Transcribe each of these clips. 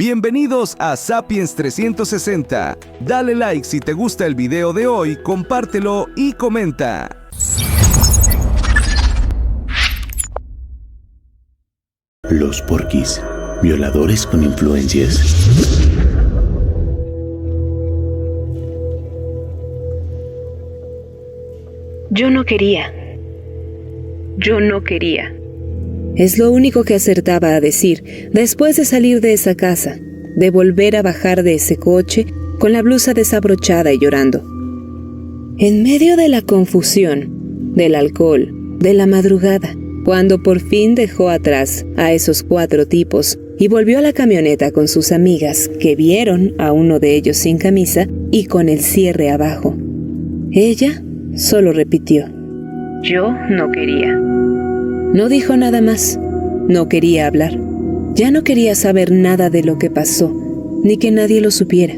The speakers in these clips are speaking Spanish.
Bienvenidos a Sapiens 360. Dale like si te gusta el video de hoy, compártelo y comenta. Los Porquis, violadores con influencias. Yo no quería. Es lo único que acertaba a decir después de salir de esa casa, de volver a bajar de ese coche con la blusa desabrochada y llorando. En medio de la confusión, del alcohol, de la madrugada, cuando por fin dejó atrás a esos 4 tipos y volvió a la camioneta con sus amigas que vieron a uno de ellos sin camisa y con el cierre abajo, ella solo repitió: yo no quería. No dijo nada más. No quería hablar. Ya no quería saber nada de lo que pasó, ni que nadie lo supiera.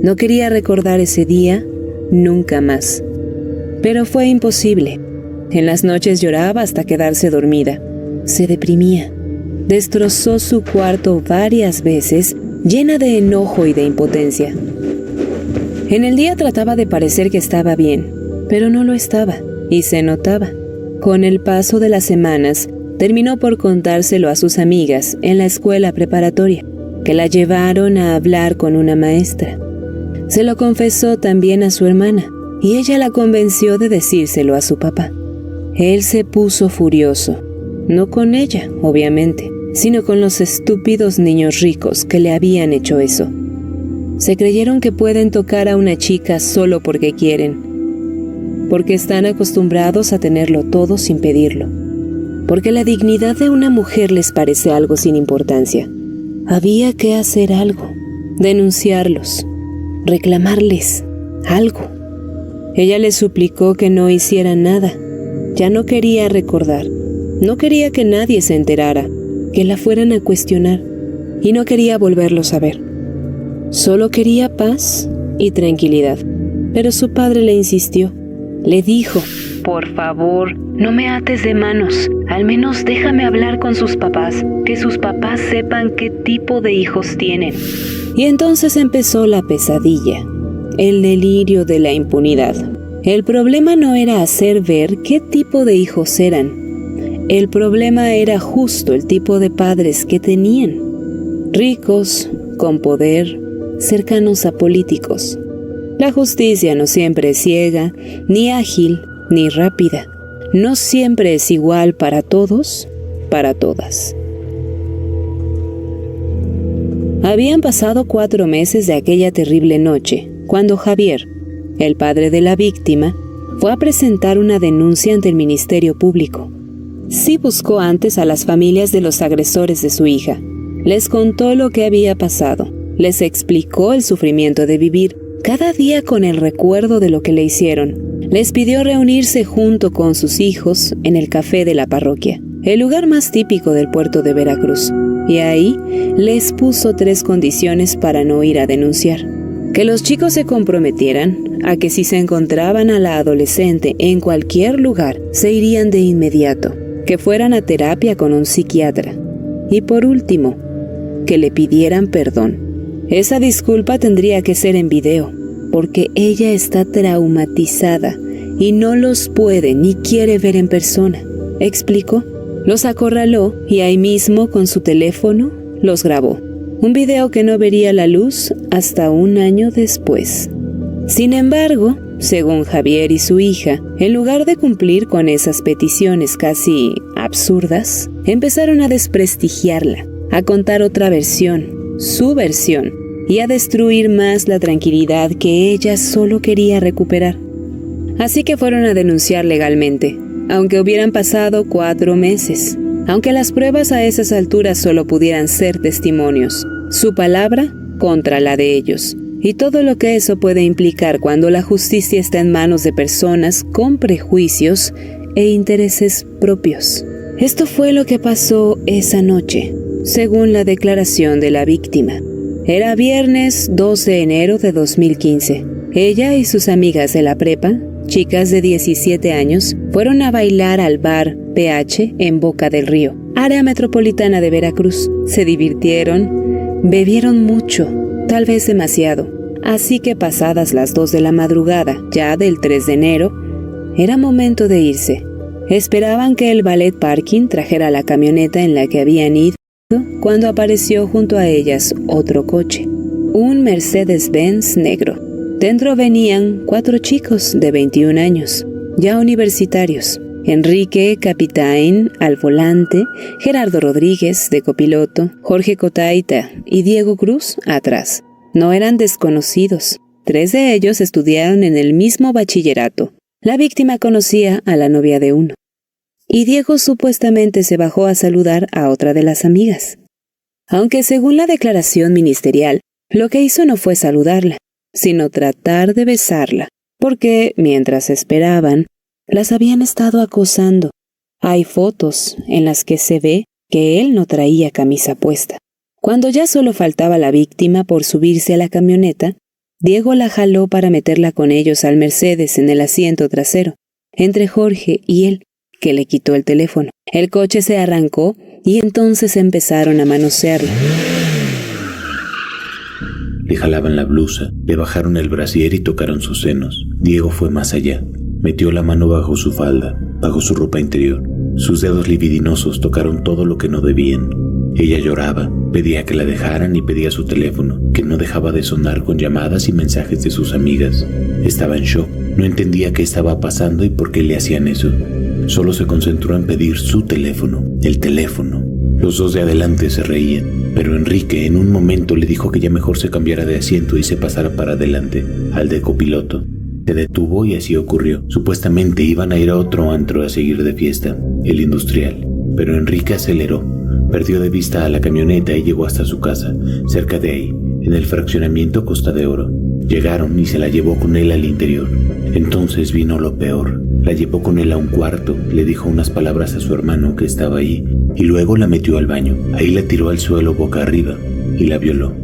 No quería recordar ese día nunca más. Pero fue imposible. En las noches lloraba hasta quedarse dormida. Se deprimía. Destrozó su cuarto varias veces, llena de enojo y de impotencia. En el día trataba de parecer que estaba bien, pero no lo estaba, y se notaba. Con el paso de las semanas, terminó por contárselo a sus amigas en la escuela preparatoria, que la llevaron a hablar con una maestra. Se lo confesó también a su hermana, y ella la convenció de decírselo a su papá. Él se puso furioso, no con ella, obviamente, sino con los estúpidos niños ricos que le habían hecho eso. Se creyeron que pueden tocar a una chica solo porque quieren, porque están acostumbrados a tenerlo todo sin pedirlo, porque la dignidad de una mujer les parece algo sin importancia. Había que hacer algo, denunciarlos, reclamarles algo. Ella les suplicó que no hicieran nada. Ya no quería recordar, no quería que nadie se enterara, que la fueran a cuestionar, y no quería volverlos a ver. Solo quería paz y tranquilidad, pero su padre le insistió. Le dijo: por favor, no me ates de manos, al menos déjame hablar con sus papás, que sus papás sepan qué tipo de hijos tienen. Y entonces empezó la pesadilla, el delirio de la impunidad. El problema no era hacer ver qué tipo de hijos eran. El problema era justo el tipo de padres que tenían. Ricos, con poder, cercanos a políticos. La justicia no siempre es ciega, ni ágil, ni rápida. No siempre es igual para todos, para todas. Habían pasado 4 meses de aquella terrible noche, cuando Javier, el padre de la víctima, fue a presentar una denuncia ante el Ministerio Público. Sí buscó antes a las familias de los agresores de su hija. Les contó lo que había pasado. Les explicó el sufrimiento de vivir cada día con el recuerdo de lo que le hicieron. Les pidió reunirse junto con sus hijos en el café de la parroquia, el lugar más típico del puerto de Veracruz. Y ahí les puso 3 condiciones para no ir a denunciar. Que los chicos se comprometieran a que si se encontraban a la adolescente en cualquier lugar, se irían de inmediato. Que fueran a terapia con un psiquiatra. Y por último, que le pidieran perdón. Esa disculpa tendría que ser en video, porque ella está traumatizada y no los puede ni quiere ver en persona. ¿Explicó? Los acorraló y ahí mismo con su teléfono los grabó. Un video que no vería la luz hasta 1 año después. Sin embargo, según Javier y su hija, en lugar de cumplir con esas peticiones casi absurdas, empezaron a desprestigiarla, a contar otra versión, su versión, y a destruir más la tranquilidad que ella solo quería recuperar. Así que fueron a denunciar legalmente, aunque hubieran pasado 4 meses, aunque las pruebas a esas alturas solo pudieran ser testimonios, su palabra contra la de ellos, y todo lo que eso puede implicar cuando la justicia está en manos de personas con prejuicios e intereses propios. Esto fue lo que pasó esa noche, según la declaración de la víctima. Era viernes 12 de enero de 2015. Ella y sus amigas de la prepa, chicas de 17 años, fueron a bailar al bar PH en Boca del Río, área metropolitana de Veracruz. Se divirtieron, Bebieron mucho, tal vez demasiado, así que pasadas las 2 de la madrugada, ya del 3 de enero, era momento de irse. Esperaban que el valet parking trajera la camioneta en la que habían ido cuando apareció junto a ellas otro coche, un Mercedes-Benz negro. Dentro venían 4 chicos de 21 años, ya universitarios. Enrique Capitaine al volante, Gerardo Rodríguez de copiloto, Jorge Cotaita y Diego Cruz atrás. No eran desconocidos. 3 de ellos estudiaron en el mismo bachillerato. La víctima conocía a la novia de uno. Y Diego supuestamente se bajó a saludar a otra de las amigas. Aunque según la declaración ministerial, lo que hizo no fue saludarla, sino tratar de besarla, porque mientras esperaban, las habían estado acosando. Hay fotos en las que se ve que él no traía camisa puesta. Cuando ya solo faltaba la víctima por subirse a la camioneta, Diego la jaló para meterla con ellos al Mercedes en el asiento trasero, entre Jorge y él, que le quitó el teléfono. El coche se arrancó y entonces empezaron a manosearla. Le jalaban la blusa, le bajaron el brasier y tocaron sus senos. Diego fue más allá. Metió la mano bajo su falda, bajo su ropa interior. Sus dedos libidinosos tocaron todo lo que no debían. Ella lloraba, pedía que la dejaran y pedía su teléfono, que no dejaba de sonar con llamadas y mensajes de sus amigas. Estaba en shock, no entendía qué estaba pasando y por qué le hacían eso. Solo se concentró en pedir su teléfono, el teléfono. Los 2 de adelante se reían, pero Enrique en un momento le dijo que ya mejor se cambiara de asiento y se pasara para adelante, al de copiloto. Se detuvo y así ocurrió. Supuestamente iban a ir a otro antro a seguir de fiesta, el Industrial, pero Enrique aceleró, perdió de vista a la camioneta y llegó hasta su casa, cerca de ahí, en el fraccionamiento Costa de Oro. Llegaron y se la llevó con él al interior. Entonces vino lo peor. La llevó con él a un cuarto, le dijo unas palabras a su hermano que estaba ahí, y luego la metió al baño. Ahí la tiró al suelo boca arriba y la violó.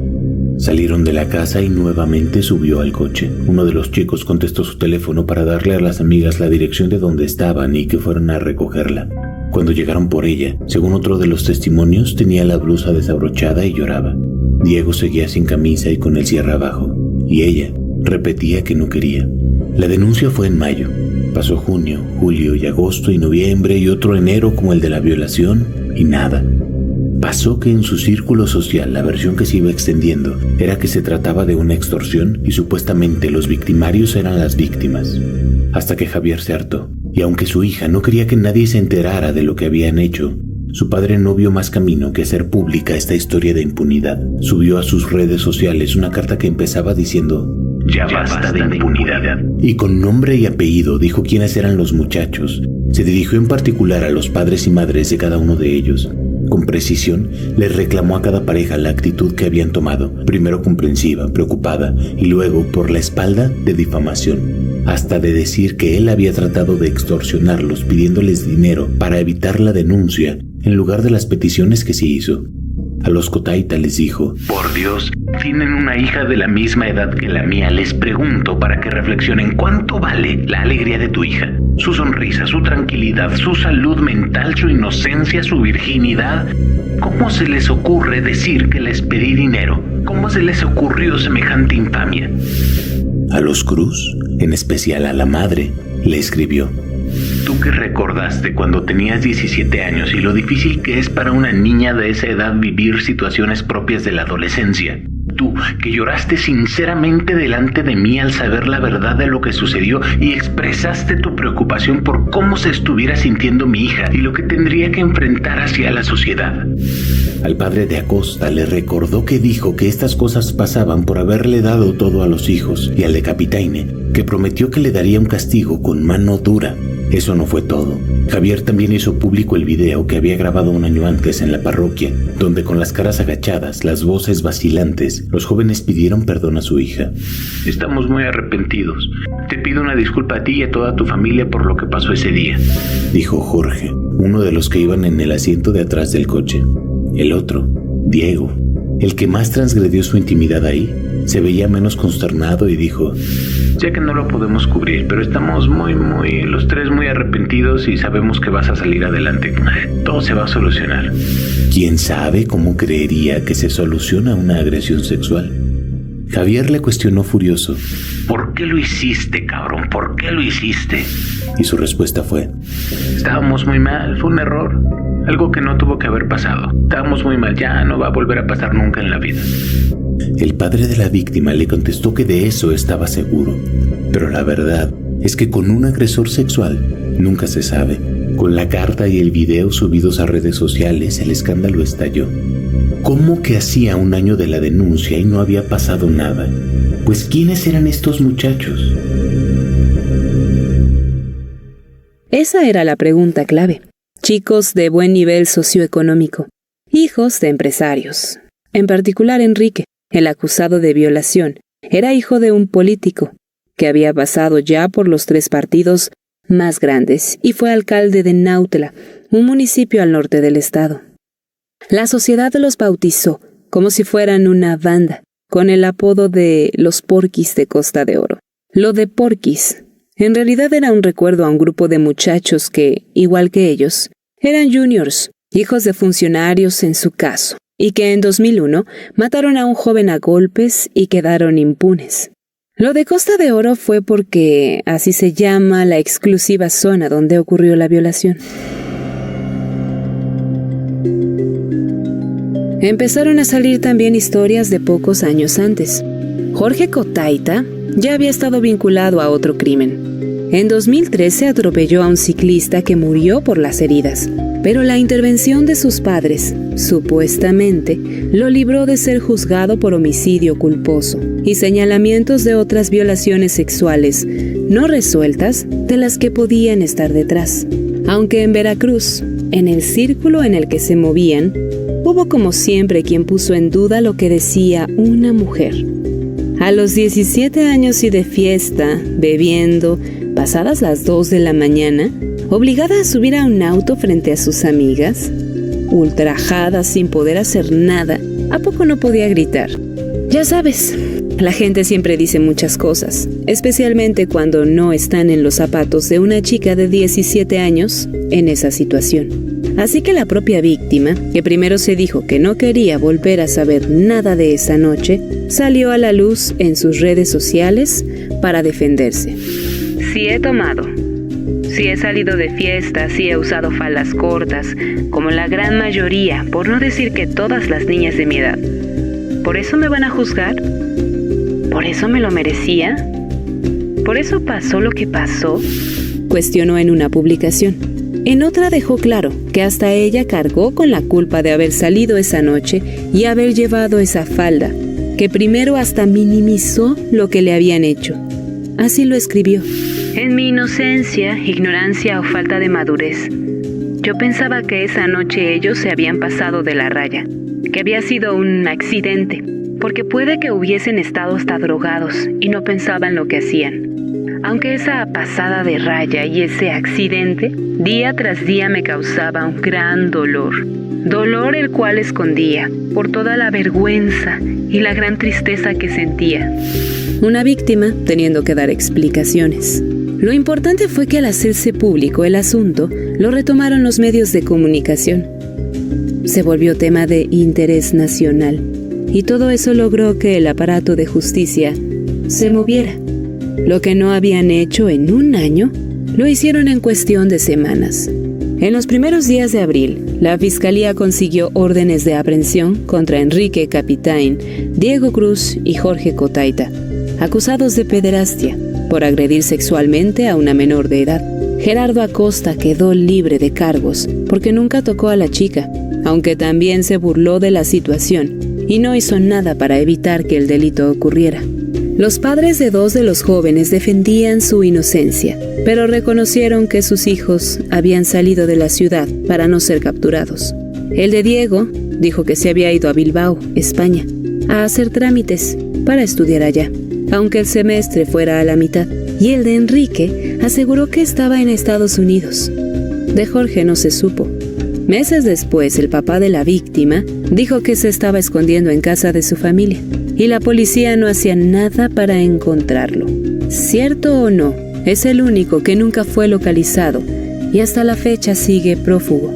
Salieron de la casa y nuevamente subió al coche. Uno de los chicos contestó su teléfono para darle a las amigas la dirección de donde estaban y que fueran a recogerla. Cuando llegaron por ella, según otro de los testimonios, tenía la blusa desabrochada y lloraba. Diego seguía sin camisa y con el cierre abajo, y ella repetía que no quería. La denuncia fue en mayo. Pasó junio, julio y agosto y noviembre y otro enero como el de la violación y nada. Pasó que en su círculo social la versión que se iba extendiendo era que se trataba de una extorsión y supuestamente los victimarios eran las víctimas. Hasta que Javier se hartó, y aunque su hija no quería que nadie se enterara de lo que habían hecho, su padre no vio más camino que hacer pública esta historia de impunidad. Subió a sus redes sociales una carta que empezaba diciendo: «Ya basta de impunidad». Y con nombre y apellido dijo quiénes eran los muchachos. Se dirigió en particular a los padres y madres de cada uno de ellos. Con precisión, les reclamó a cada pareja la actitud que habían tomado, primero comprensiva, preocupada, y luego, por la espalda, de difamación, hasta de decir que él había tratado de extorsionarlos pidiéndoles dinero para evitar la denuncia, en lugar de las peticiones que se hizo. A los Cotaita les dijo: «Por Dios, tienen una hija de la misma edad que la mía. Les pregunto para que reflexionen cuánto vale la alegría de tu hija, su sonrisa, su tranquilidad, su salud mental, su inocencia, su virginidad. ¿Cómo se les ocurre decir que les pedí dinero? ¿Cómo se les ocurrió semejante infamia?». A los Cruz, en especial a la madre, le escribió: «Tú que recordaste cuando tenías 17 años y lo difícil que es para una niña de esa edad vivir situaciones propias de la adolescencia. Tú que lloraste sinceramente delante de mí al saber la verdad de lo que sucedió y expresaste tu preocupación por cómo se estuviera sintiendo mi hija y lo que tendría que enfrentar hacia la sociedad». Al padre de Acosta le recordó que dijo que estas cosas pasaban por haberle dado todo a los hijos, y al de Capitaine, que prometió que le daría un castigo con mano dura. Eso no fue todo. Javier también hizo público el video que había grabado un año antes en la parroquia, donde con las caras agachadas, las voces vacilantes, los jóvenes pidieron perdón a su hija. «Estamos muy arrepentidos. Te pido una disculpa a ti y a toda tu familia por lo que pasó ese día», dijo Jorge, uno de los que iban en el asiento de atrás del coche. El otro, Diego, el que más transgredió su intimidad ahí, Se veía menos consternado y dijo: sé que no lo podemos cubrir, pero estamos los tres muy arrepentidos y sabemos que vas a salir adelante. Todo se va a solucionar. ¿Quién sabe cómo creería que se soluciona una agresión sexual? Javier le cuestionó furioso: ¿por qué lo hiciste, cabrón? ¿Por qué lo hiciste? Y su respuesta fue: estábamos muy mal, fue un error. Algo que no tuvo que haber pasado. Estábamos muy mal, ya no va a volver a pasar nunca en la vida. El padre de la víctima le contestó que de eso estaba seguro. Pero la verdad es que con un agresor sexual nunca se sabe. Con la carta y el video subidos a redes sociales, el escándalo estalló. ¿Cómo que hacía un año de la denuncia y no había pasado nada? Pues ¿quiénes eran estos muchachos? Esa era la pregunta clave. Chicos de buen nivel socioeconómico, hijos de empresarios. En particular Enrique, el acusado de violación, era hijo de un político que había pasado ya por los 3 partidos más grandes y fue alcalde de Nautla, un municipio al norte del estado. La sociedad los bautizó como si fueran una banda, con el apodo de los Porquis de Costa de Oro. Lo de Porquis en realidad era un recuerdo a un grupo de muchachos que, igual que ellos, eran juniors, hijos de funcionarios en su caso, y que en 2001 mataron a un joven a golpes y quedaron impunes. Lo de Costa de Oro fue porque así se llama la exclusiva zona donde ocurrió la violación. Empezaron a salir también historias de pocos años antes. Jorge Cotaita ya había estado vinculado a otro crimen. En 2013 atropelló a un ciclista que murió por las heridas, pero la intervención de sus padres, supuestamente, lo libró de ser juzgado por homicidio culposo y señalamientos de otras violaciones sexuales no resueltas de las que podían estar detrás. Aunque en Veracruz, en el círculo en el que se movían, hubo como siempre quien puso en duda lo que decía una mujer. A los 17 años y de fiesta, bebiendo, pasadas las 2 de la mañana, obligada a subir a un auto frente a sus amigas, ultrajada sin poder hacer nada, ¿a poco no podía gritar? Ya sabes, la gente siempre dice muchas cosas, especialmente cuando no están en los zapatos de una chica de 17 años en esa situación. Así que la propia víctima, que primero se dijo que no quería volver a saber nada de esa noche, salió a la luz en sus redes sociales para defenderse. Sí he tomado, sí he salido de fiesta, sí he usado faldas cortas, como la gran mayoría, por no decir que todas las niñas de mi edad. ¿Por eso me van a juzgar? ¿Por eso me lo merecía? ¿Por eso pasó lo que pasó? Cuestionó en una publicación. En otra dejó claro que hasta ella cargó con la culpa de haber salido esa noche y haber llevado esa falda, que primero hasta minimizó lo que le habían hecho. Así lo escribió. En mi inocencia, ignorancia o falta de madurez, yo pensaba que esa noche ellos se habían pasado de la raya, que había sido un accidente, porque puede que hubiesen estado hasta drogados y no pensaban lo que hacían. Aunque esa pasada de raya y ese accidente, día tras día me causaba un gran dolor el cual escondía por toda la vergüenza y la gran tristeza que sentía. Una víctima teniendo que dar explicaciones. Lo importante fue que al hacerse público el asunto, lo retomaron los medios de comunicación. Se volvió tema de interés nacional, y todo eso logró que el aparato de justicia se moviera. Lo que no habían hecho en un año, lo hicieron en cuestión de semanas. En los primeros días de abril, la Fiscalía consiguió órdenes de aprehensión contra Enrique Capitaín, Diego Cruz y Jorge Cotaita, acusados de pederastia por agredir sexualmente a una menor de edad. Gerardo Acosta quedó libre de cargos porque nunca tocó a la chica, aunque también se burló de la situación y no hizo nada para evitar que el delito ocurriera. Los padres de 2 de los jóvenes defendían su inocencia, pero reconocieron que sus hijos habían salido de la ciudad para no ser capturados. El de Diego dijo que se había ido a Bilbao, España, a hacer trámites para estudiar allá, aunque el semestre fuera a la mitad, y el de Enrique aseguró que estaba en Estados Unidos. De Jorge no se supo. Meses después, el papá de la víctima dijo que se estaba escondiendo en casa de su familia. y la policía no hacía nada para encontrarlo. Cierto o no, es el único que nunca fue localizado y hasta la fecha sigue prófugo.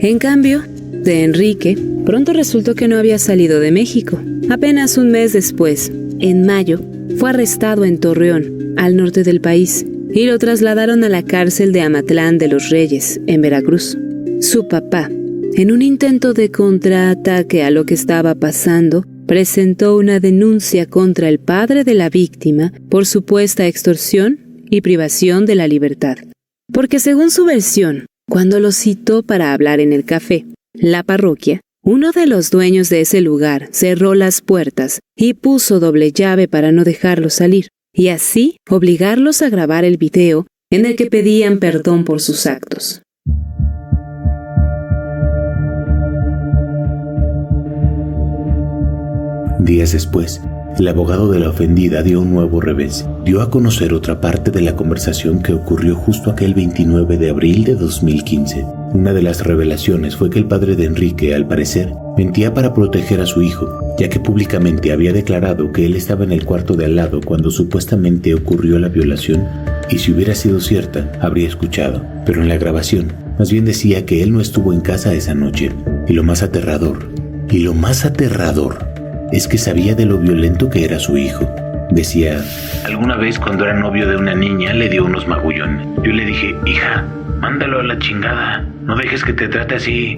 En cambio, de Enrique, pronto resultó que no había salido de México. Apenas un mes después, en mayo, fue arrestado en Torreón, al norte del país, y lo trasladaron a la cárcel de Amatlán de los Reyes, en Veracruz. Su papá, en un intento de contraataque a lo que estaba pasando, presentó una denuncia contra el padre de la víctima por supuesta extorsión y privación de la libertad. Porque según su versión, cuando lo citó para hablar en el café, la parroquia, uno de los dueños de ese lugar cerró las puertas y puso doble llave para no dejarlos salir, y así obligarlos a grabar el video en el que pedían perdón por sus actos. Días después, el abogado de la ofendida dio un nuevo revés. Dio a conocer otra parte de la conversación que ocurrió justo aquel 29 de abril de 2015. Una de las revelaciones fue que el padre de Enrique, al parecer, mentía para proteger a su hijo, ya que públicamente había declarado que él estaba en el cuarto de al lado cuando supuestamente ocurrió la violación, y si hubiera sido cierta, habría escuchado. Pero en la grabación, más bien decía que él no estuvo en casa esa noche. Y lo más aterrador, es que sabía de lo violento que era su hijo. Decía: alguna vez cuando era novio de una niña le dio unos magullones. Yo le dije: hija, mándalo a la chingada, no dejes que te trate así.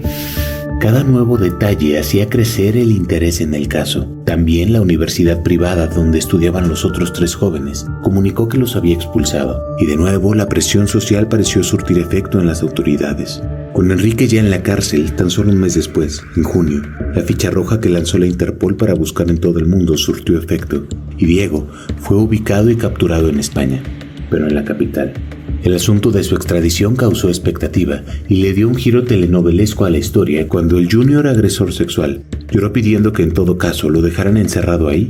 Cada nuevo detalle hacía crecer el interés en el caso. También la universidad privada donde estudiaban los otros 3 jóvenes comunicó que los había expulsado. Y de nuevo la presión social pareció surtir efecto en las autoridades. Con Enrique ya en la cárcel, tan solo un mes después, en junio, la ficha roja que lanzó la Interpol para buscar en todo el mundo surtió efecto, y Diego fue ubicado y capturado en España, pero en la capital. El asunto de su extradición causó expectativa y le dio un giro telenovelesco a la historia cuando el junior agresor sexual lloró pidiendo que en todo caso lo dejaran encerrado ahí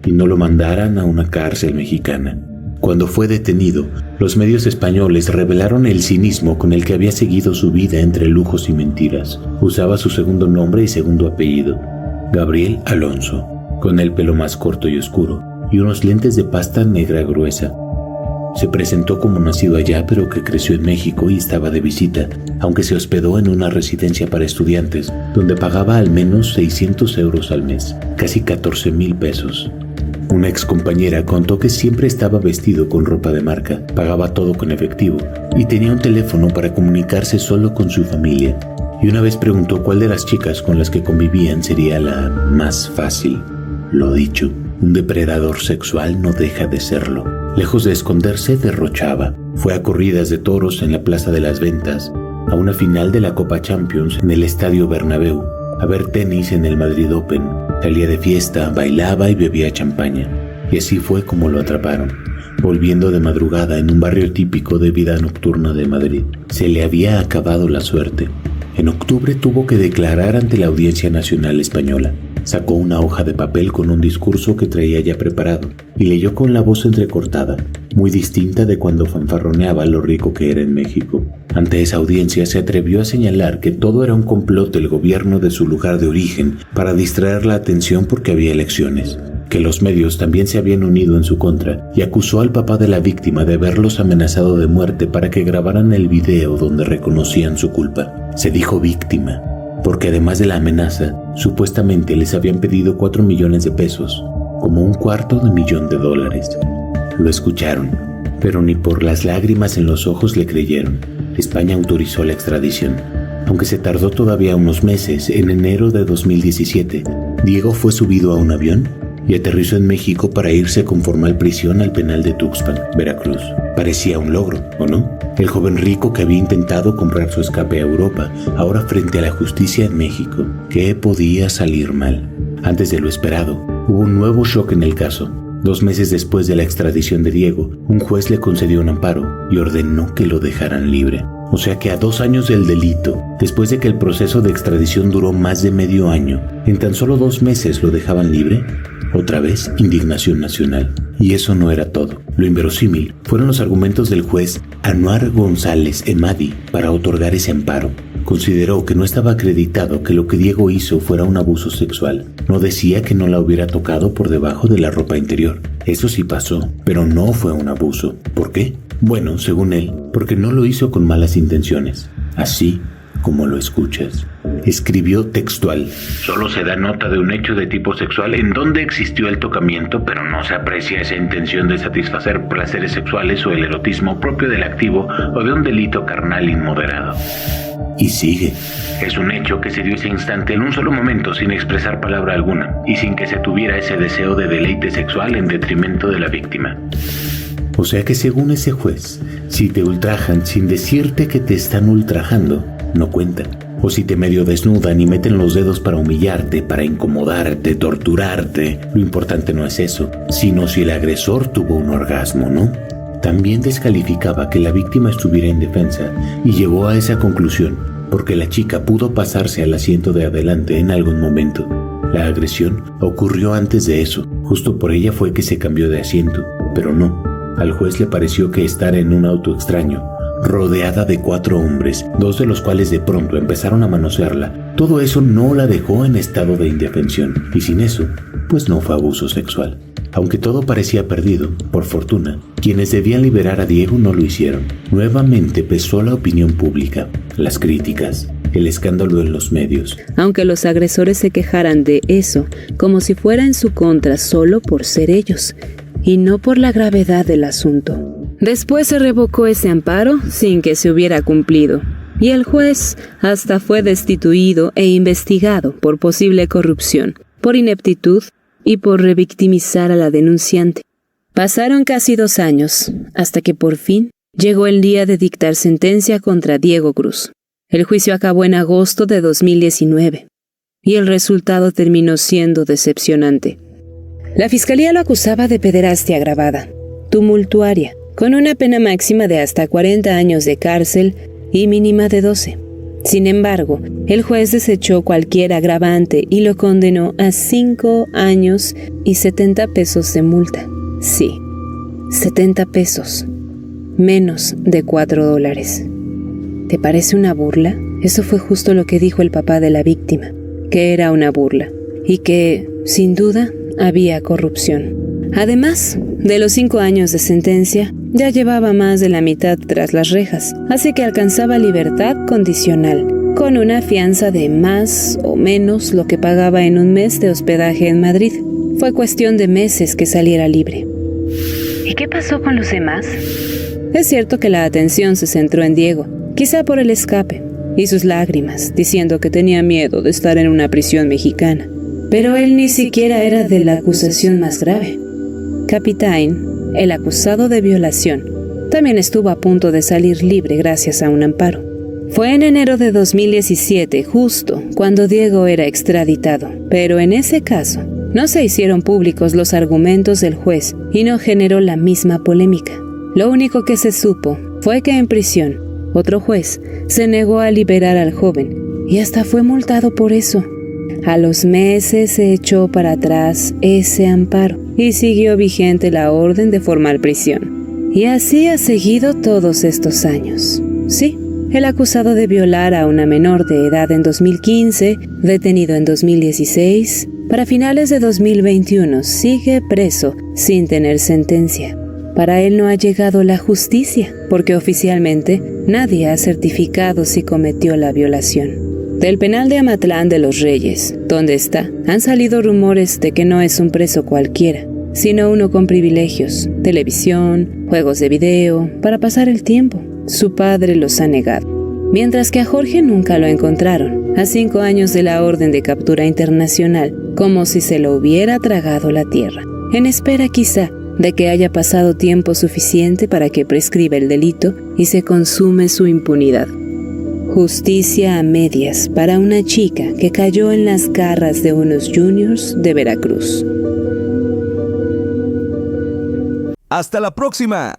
y no lo mandaran a una cárcel mexicana. Cuando fue detenido, los medios españoles revelaron el cinismo con el que había seguido su vida entre lujos y mentiras. Usaba su segundo nombre y segundo apellido, Gabriel Alonso, con el pelo más corto y oscuro y unos lentes de pasta negra gruesa. Se presentó como nacido allá, pero que creció en México y estaba de visita, aunque se hospedó en una residencia para estudiantes, donde pagaba al menos 600 euros al mes, casi 14,000 pesos. Una excompañera contó que siempre estaba vestido con ropa de marca, pagaba todo con efectivo y tenía un teléfono para comunicarse solo con su familia. Y una vez preguntó cuál de las chicas con las que convivían sería la más fácil. Lo dicho, un depredador sexual no deja de serlo. Lejos de esconderse, derrochaba. Fue a corridas de toros en la Plaza de las Ventas, a una final de la Copa Champions en el Estadio Bernabéu, a ver tenis en el Madrid Open. Salía de fiesta, bailaba y bebía champaña. Y así fue como lo atraparon, volviendo de madrugada en un barrio típico de vida nocturna de Madrid. Se le había acabado la suerte. En octubre tuvo que declarar ante la Audiencia Nacional Española. Sacó una hoja de papel con un discurso que traía ya preparado y leyó con la voz entrecortada, muy distinta de cuando fanfarroneaba lo rico que era en México. Ante esa audiencia se atrevió a señalar que todo era un complot del gobierno de su lugar de origen para distraer la atención porque había elecciones, que los medios también se habían unido en su contra, y acusó al papá de la víctima de haberlos amenazado de muerte para que grabaran el video donde reconocían su culpa. Se dijo víctima porque además de la amenaza, supuestamente les habían pedido 4 millones de pesos, como $250,000. Lo escucharon, pero ni por las lágrimas en los ojos le creyeron. España autorizó la extradición. Aunque se tardó todavía unos meses, en enero de 2017, Diego fue subido a un avión y aterrizó en México para irse con formal prisión al penal de Tuxpan, Veracruz. Parecía un logro, ¿o no? El joven rico que había intentado comprar su escape a Europa, ahora frente a la justicia en México. ¿Qué podía salir mal? Antes de lo esperado, hubo un nuevo shock en el caso. 2 meses después de la extradición de Diego, un juez le concedió un amparo y ordenó que lo dejaran libre. O sea que a 2 años del delito, después de que el proceso de extradición duró más de medio año, en tan solo 2 meses lo dejaban libre. Otra vez, indignación nacional. Y eso no era todo. Lo inverosímil fueron los argumentos del juez Anuar González Emadi para otorgar ese amparo. Consideró que no estaba acreditado que lo que Diego hizo fuera un abuso sexual. No decía que no la hubiera tocado por debajo de la ropa interior. Eso sí pasó, pero no fue un abuso. ¿Por qué? Bueno, según él, porque no lo hizo con malas intenciones. Así como lo escuchas. Escribió textual: solo se da nota de un hecho de tipo sexual en donde existió el tocamiento, pero no se aprecia esa intención de satisfacer placeres sexuales o el erotismo propio del activo o de un delito carnal inmoderado. Y sigue. Es un hecho que se dio ese instante en un solo momento sin expresar palabra alguna y sin que se tuviera ese deseo de deleite sexual en detrimento de la víctima. O sea que según ese juez, si te ultrajan sin decirte que te están ultrajando, no cuentan. O si te medio desnudan y meten los dedos para humillarte, para incomodarte, torturarte, lo importante no es eso, sino si el agresor tuvo un orgasmo, ¿no? También descalificaba que la víctima estuviera indefensa y llegó a esa conclusión porque la chica pudo pasarse al asiento de adelante en algún momento. La agresión ocurrió antes de eso, justo por ella fue que se cambió de asiento, pero no. Al juez le pareció que estar en un auto extraño, rodeada de 4 hombres, 2 de los cuales de pronto empezaron a manosearla, todo eso no la dejó en estado de indefensión, y sin eso, pues no fue abuso sexual. Aunque todo parecía perdido, por fortuna, quienes debían liberar a Diego no lo hicieron. Nuevamente pesó la opinión pública, las críticas, el escándalo en los medios. Aunque los agresores se quejaran de eso, como si fuera en su contra solo por ser ellos, y no por la gravedad del asunto. Después se revocó ese amparo sin que se hubiera cumplido, y el juez hasta fue destituido e investigado por posible corrupción, por ineptitud y por revictimizar a la denunciante. Pasaron casi 2 años, hasta que por fin llegó el día de dictar sentencia contra Diego Cruz. El juicio acabó en agosto de 2019, y el resultado terminó siendo decepcionante. La fiscalía lo acusaba de pederastia agravada, tumultuaria, con una pena máxima de hasta 40 años de cárcel y mínima de 12. Sin embargo, el juez desechó cualquier agravante y lo condenó a 5 años y 70 pesos de multa. Sí, 70 pesos. Menos de $4. ¿Te parece una burla? Eso fue justo lo que dijo el papá de la víctima, que era una burla y que, sin duda, había corrupción. Además de los 5 años de sentencia, ya llevaba más de la mitad tras las rejas, así que alcanzaba libertad condicional, con una fianza de más o menos lo que pagaba en un mes de hospedaje en Madrid. Fue cuestión de meses que saliera libre. ¿Y qué pasó con los demás? Es cierto que la atención se centró en Diego, quizá por el escape, y sus lágrimas, diciendo que tenía miedo de estar en una prisión mexicana. Pero él ni siquiera era de la acusación más grave. Capitán, el acusado de violación, también estuvo a punto de salir libre gracias a un amparo. Fue en enero de 2017, justo cuando Diego era extraditado, pero en ese caso no se hicieron públicos los argumentos del juez y no generó la misma polémica. Lo único que se supo fue que en prisión, otro juez se negó a liberar al joven y hasta fue multado por eso. A los meses se echó para atrás ese amparo y siguió vigente la orden de formal prisión. Y así ha seguido todos estos años. Sí, el acusado de violar a una menor de edad en 2015, detenido en 2016, para finales de 2021 sigue preso sin tener sentencia. Para él no ha llegado la justicia, porque oficialmente nadie ha certificado si cometió la violación. Del penal de Amatlán de los Reyes, donde está, han salido rumores de que no es un preso cualquiera, sino uno con privilegios, televisión, juegos de video, para pasar el tiempo. Su padre los ha negado. Mientras que a Jorge nunca lo encontraron, a 5 años de la orden de captura internacional, como si se lo hubiera tragado la tierra, en espera quizá de que haya pasado tiempo suficiente para que prescriba el delito y se consume su impunidad. Justicia a medias para una chica que cayó en las garras de unos juniors de Veracruz. ¡Hasta la próxima!